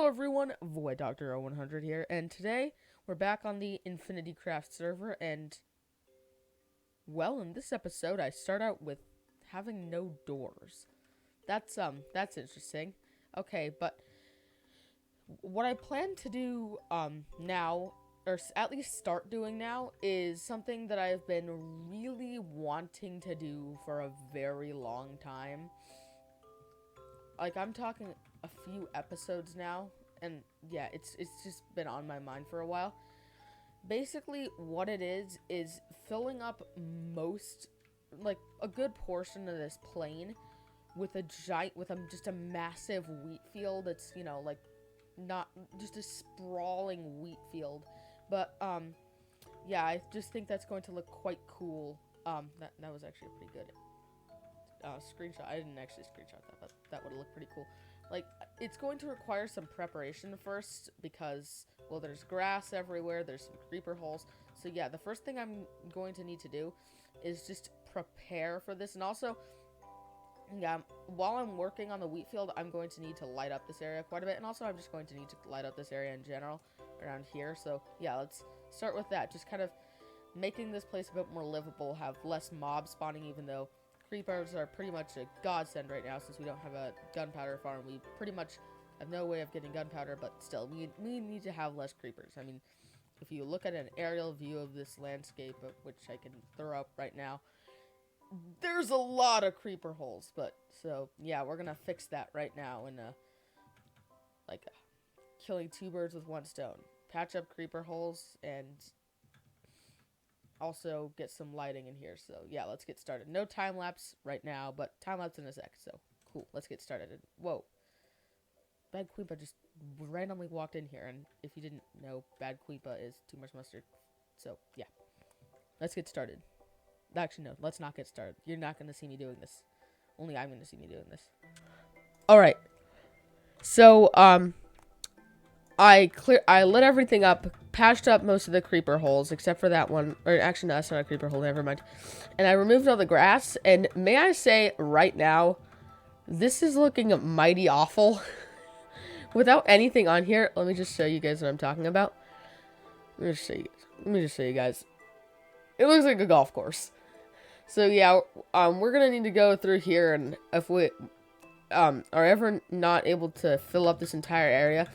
Hello everyone, VoidDoctor0100 here, and today we're back on the InfinityCraft server, and, well, in this episode I start out with having no doors. That's interesting. Okay, but what I plan to do, now, or at least start doing now, is something that I've been really wanting to do for a very long time. Like, I'm talking a few episodes now, and yeah, it's just been on my mind for a while. Basically, what it is filling up like, a good portion of this plain with just a massive wheat field. That's, like, not just a sprawling wheat field. But, yeah, I just think that's going to look quite cool. That was actually a pretty good screenshot. I didn't actually screenshot that, but that would look pretty cool. Like, it's going to require some preparation first because, well, there's grass everywhere, there's some creeper holes. So yeah, the first thing I'm going to need to do is just prepare for this. And also, yeah, while I'm working on the wheat field, I'm going to need to light up this area quite a bit. And also, I'm just going to need to light up this area in general around here. So yeah, let's start with that. Just kind of making this place a bit more livable, have less mob spawning, even though creepers are pretty much a godsend right now since we don't have a gunpowder farm. We pretty much have no way of getting gunpowder, but still, we need to have less creepers. I mean, if you look at an aerial view of this landscape, which I can throw up right now, there's a lot of creeper holes. But, so, yeah, we're gonna fix that right now in killing two birds with one stone. Patch up creeper holes and also get some lighting in here. So yeah, let's get started. No time lapse right now, but time lapse in a sec. So cool, let's get started. Whoa, Bad Queepa just randomly walked in here, and if you didn't know, Bad Queepa is too much mustard. So yeah, let's get started. Actually, no, let's not get started. You're not gonna see me doing this. Only I'm gonna see me doing this. All right. So I lit everything up, patched up most of the creeper holes, except for that one. Or actually, no, that's not a creeper hole, never mind. And I removed all the grass, and may I say, right now, this is looking mighty awful. Without anything on here, let me just show you guys what I'm talking about. Let me just show you guys. It looks like a golf course. So yeah, we're gonna need to go through here, and if we, are ever not able to fill up this entire area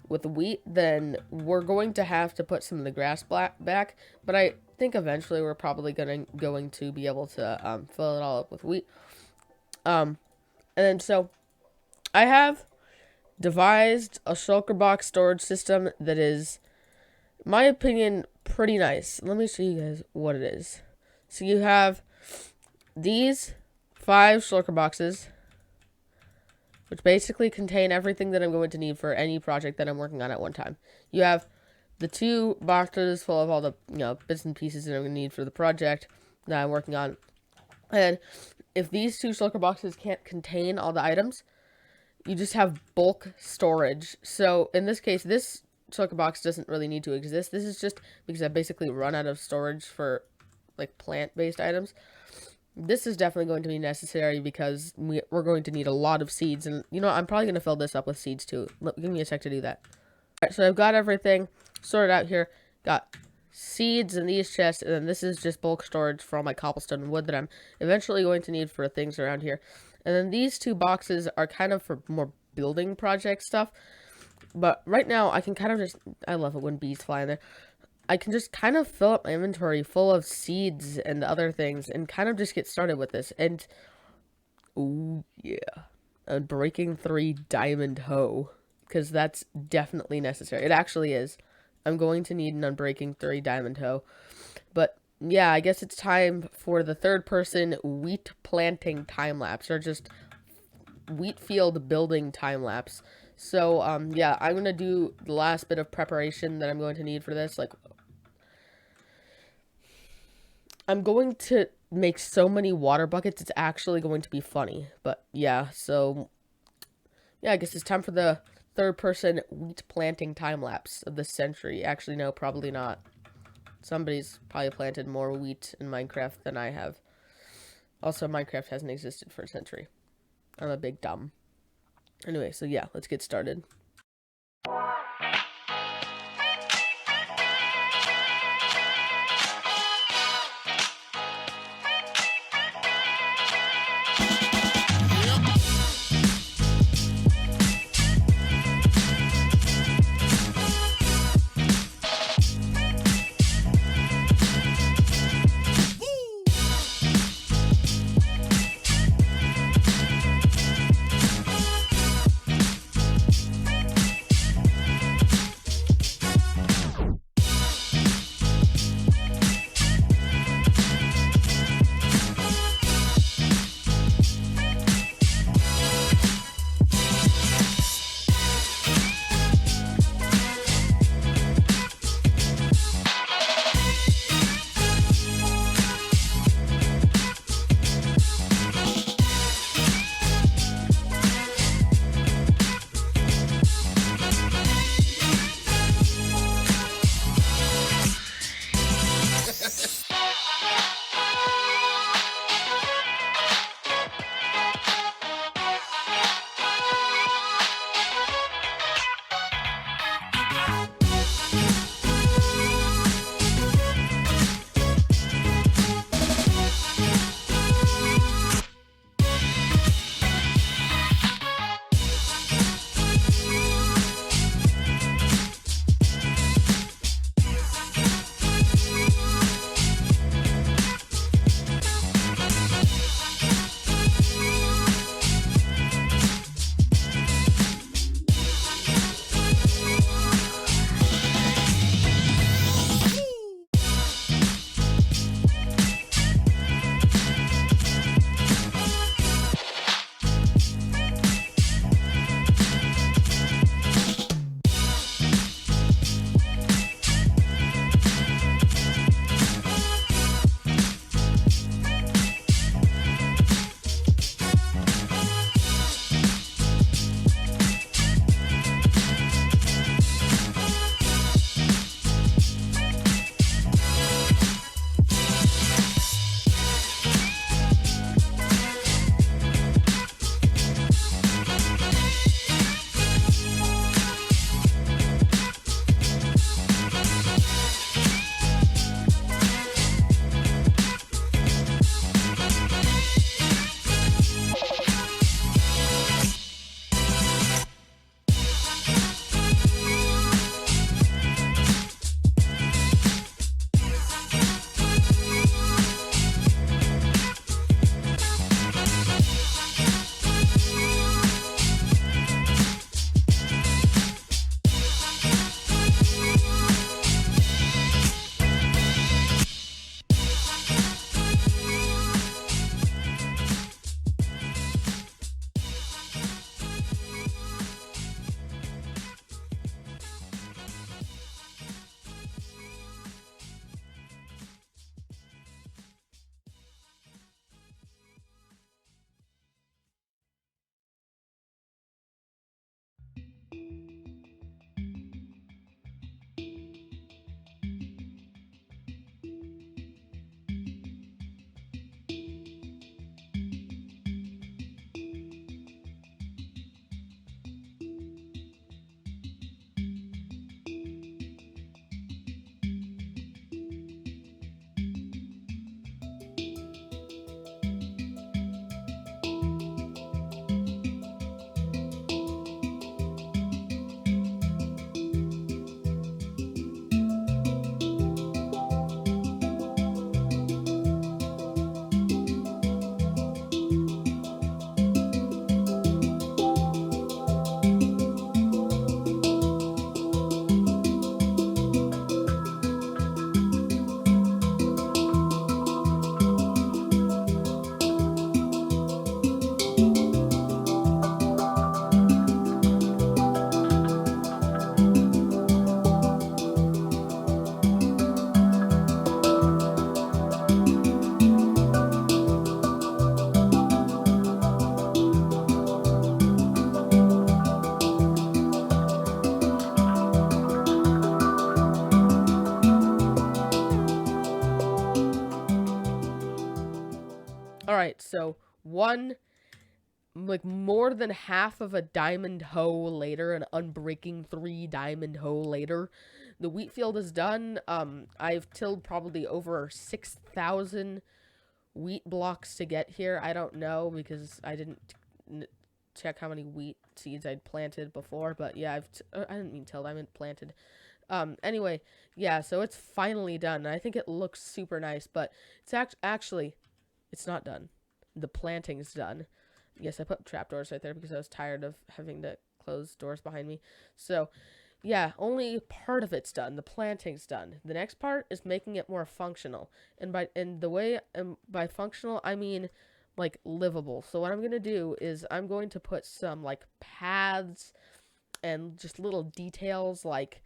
with wheat, then we're going to have to put some of the grass back, but I think eventually we're probably going to be able to fill it all up with wheat. And then so I have devised a shulker box storage system that is, in my opinion, pretty nice. Let me show you guys what it is. So you have these 5 shulker boxes, which basically contain everything that I'm going to need for any project that I'm working on at one time. You have the 2 boxes full of all the, bits and pieces that I'm going to need for the project that I'm working on. And if these 2 shulker boxes can't contain all the items, you just have bulk storage. So in this case, this shulker box doesn't really need to exist. This is just because I basically run out of storage for, like, plant-based items. This is definitely going to be necessary because we're going to need a lot of seeds. And, I'm probably going to fill this up with seeds, too. Give me a sec to do that. Alright, so I've got everything sorted out here. Got seeds in these chests, and then this is just bulk storage for all my cobblestone and wood that I'm eventually going to need for things around here. And then these 2 boxes are kind of for more building project stuff. But right now, I can kind of just... I love it when bees fly in there. I can just kind of fill up my inventory full of seeds and other things and kind of just get started with this. And, ooh, yeah, a breaking 3 diamond hoe, because that's definitely necessary. It actually is. I'm going to need an unbreaking 3 diamond hoe. But, yeah, I guess it's time for the 3rd person wheat planting time lapse, or just wheat field building time lapse. So, yeah, I'm going to do the last bit of preparation that I'm going to need for this, like... I'm going to make so many water buckets, it's actually going to be funny. But, yeah, so... yeah, I guess it's time for the 3rd person wheat planting time-lapse of this century. Actually, no, probably not. Somebody's probably planted more wheat in Minecraft than I have. Also, Minecraft hasn't existed for a century. I'm a big dumb. Anyway, so yeah, let's get started. so one, like, more than half of a diamond hoe later, an unbreaking 3 diamond hoe later, the wheat field is done. I've tilled probably over 6,000 wheat blocks to get here. I don't know because I didn't check how many wheat seeds I'd planted before, but yeah, I didn't mean tilled, I meant planted. Anyway, yeah, so it's finally done. I think it looks super nice, but it's actually, it's not done. The planting's done. Yes, I put trapdoors right there because I was tired of having to close doors behind me. So, yeah, only part of it's done. The planting's done. The next part is making it more functional. And by functional, I mean like livable. So what I'm going to do is I'm going to put some like paths and just little details like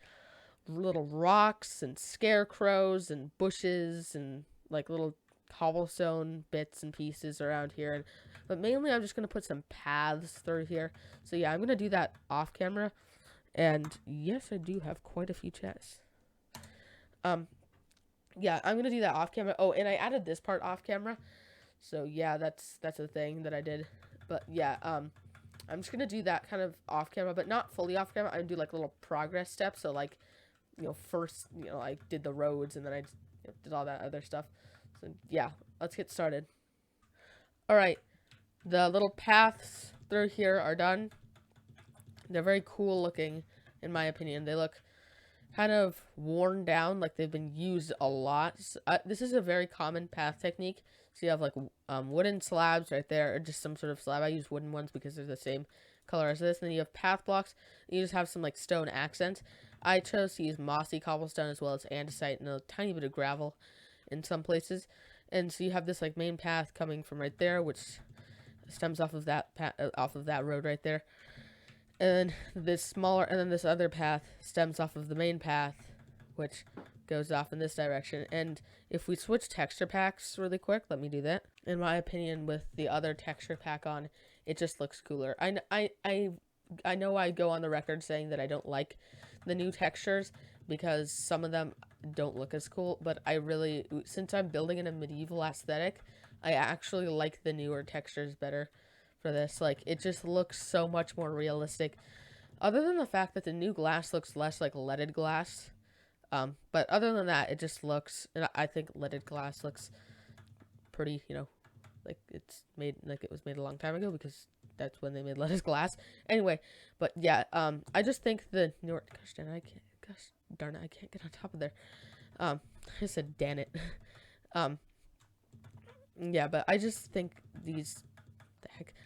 little rocks and scarecrows and bushes and like little cobblestone bits and pieces around here, but mainly I'm just going to put some paths through here. So yeah, I'm going to do that off camera. And yes, I do have quite a few chests. Yeah, I'm going to do that off camera. Oh, and I added this part off camera. So yeah, that's a thing that I did. But yeah, I'm just going to do that kind of off camera, but not fully off camera. I'm going to do like little progress steps. So like, first, I did the roads and then I did all that other stuff. So yeah, let's get started. All right, the little paths through here are done. They're very cool looking, in my opinion. They look kind of worn down, like they've been used a lot. So, this is a very common path technique. So you have like wooden slabs right there, or just some sort of slab. I use wooden ones because they're the same color as this. And then you have path blocks. And you just have some like stone accents. I chose to use mossy cobblestone as well as andesite and a tiny bit of gravel in some places. And so you have this like main path coming from right there, which stems off of that road right there. And this other path stems off of the main path, which goes off in this direction. And if we switch texture packs really quick, let me do that. In my opinion, with the other texture pack on, it just looks cooler. I know I go on the record saying that I don't like the new textures because some of them don't look as cool, but since I'm building in a medieval aesthetic, I actually like the newer textures better for this. Like, it just looks so much more realistic, other than the fact that the new glass looks less like leaded glass. But other than that, it just looks, and I think leaded glass looks pretty, like it's made, like it was made a long time ago because that's when they made leaded glass. Anyway, but yeah, I just think the newer, gosh darn it, I can't get on top of there. I said, damn it. Yeah, but I just think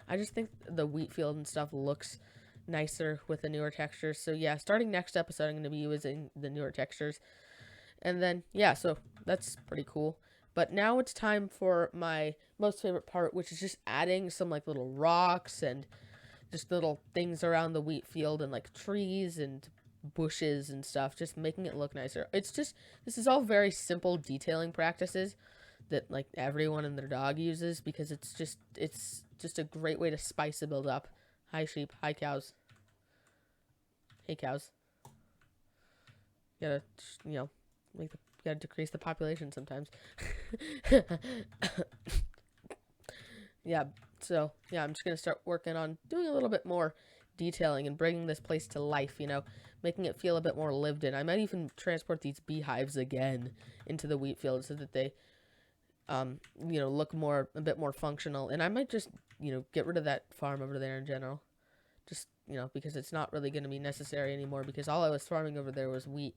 I just think the wheat field and stuff looks nicer with the newer textures. So yeah, starting next episode, I'm going to be using the newer textures. And then, yeah, so that's pretty cool. But now it's time for my most favorite part, which is just adding some like little rocks and just little things around the wheat field and like trees and bushes and stuff, just making it look nicer. This is all very simple detailing practices that like everyone and their dog uses because it's just a great way to spice a build up. Hi sheep, hi cows. Hey cows. You gotta decrease the population sometimes. Yeah, so yeah, I'm just gonna start working on doing a little bit more detailing and bringing this place to life, making it feel a bit more lived in. I might even transport these beehives again into the wheat field so that they look a bit more functional. And I might just, get rid of that farm over there in general. Just, because it's not really going to be necessary anymore, because all I was farming over there was wheat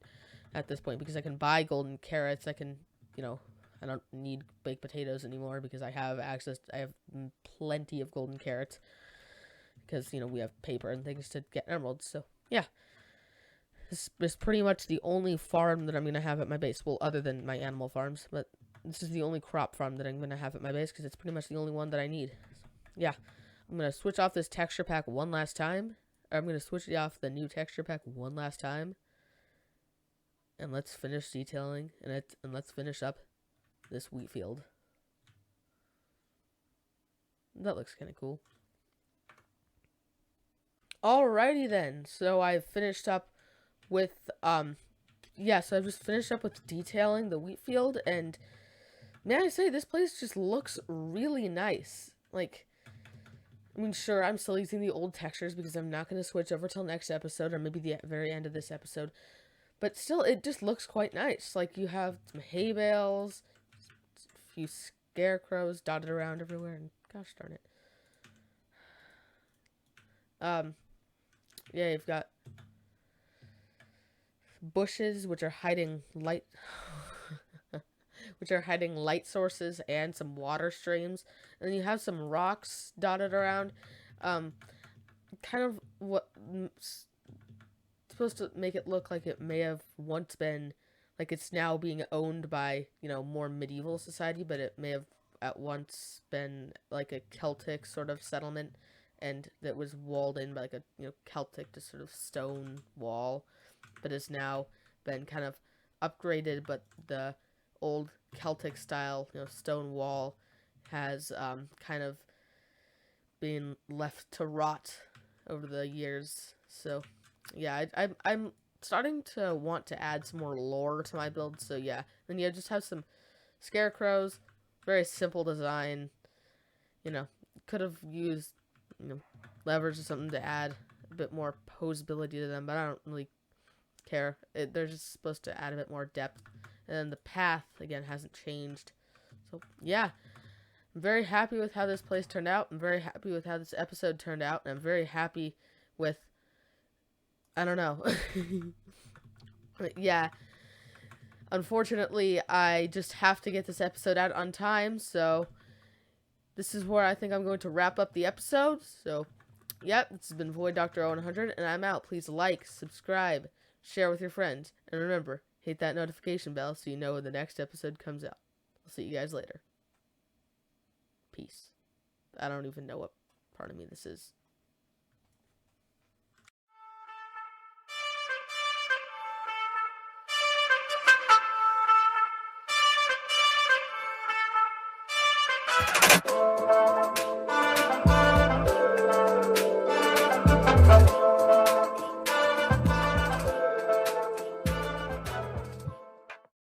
at this point, because I can buy golden carrots. I can, I don't need baked potatoes anymore because I have plenty of golden carrots because, we have paper and things to get emeralds. So yeah, this is pretty much the only farm that I'm going to have at my base. Well, other than my animal farms, but this is the only crop farm that I'm going to have at my base because it's pretty much the only one that I need. Yeah, I'm going to switch off this texture pack one last time. Or I'm going to switch off the new texture pack one last time. And let's finish detailing and let's finish up this wheat field. That looks kind of cool. Alrighty then, so I've finished up with, so I've just finished up with detailing the wheat field, and may I say, this place just looks really nice. like, I mean, sure, I'm still using the old textures because I'm not going to switch over till next episode or maybe the very end of this episode. But still, it just looks quite nice. Like, you have some hay bales, a few scarecrows dotted around everywhere, and gosh darn it. Yeah, you've got bushes which are hiding light which are hiding light sources and some water streams, and then you have some rocks dotted around, kind of what supposed to make it look like it may have once been, like it's now being owned by, you know, more medieval society, but it may have at once been like a Celtic sort of settlement, and that was walled in by like a, you know, Celtic just sort of stone wall, but has now been kind of upgraded, but the old Celtic style, you know, stone wall has kind of been left to rot over the years. So yeah, I'm starting to want to add some more lore to my build. So yeah, then you just have some scarecrows, very simple design. You know, could have used, you know, levers or something to add a bit more posability to them, but I don't really care. They're just supposed to add a bit more depth. And then the path, again, hasn't changed. So, yeah. I'm very happy with how this place turned out. I'm very happy with how this episode turned out. And I'm very happy with... I don't know. But yeah. Unfortunately, I just have to get this episode out on time. So, this is where I think I'm going to wrap up the episode. So, yep. This has been VoidDoctor0100. And I'm out. Please like, subscribe, share with your friends. And remember... hit that notification bell so you know when the next episode comes out. I'll see you guys later. Peace. I don't even know what part of me this is.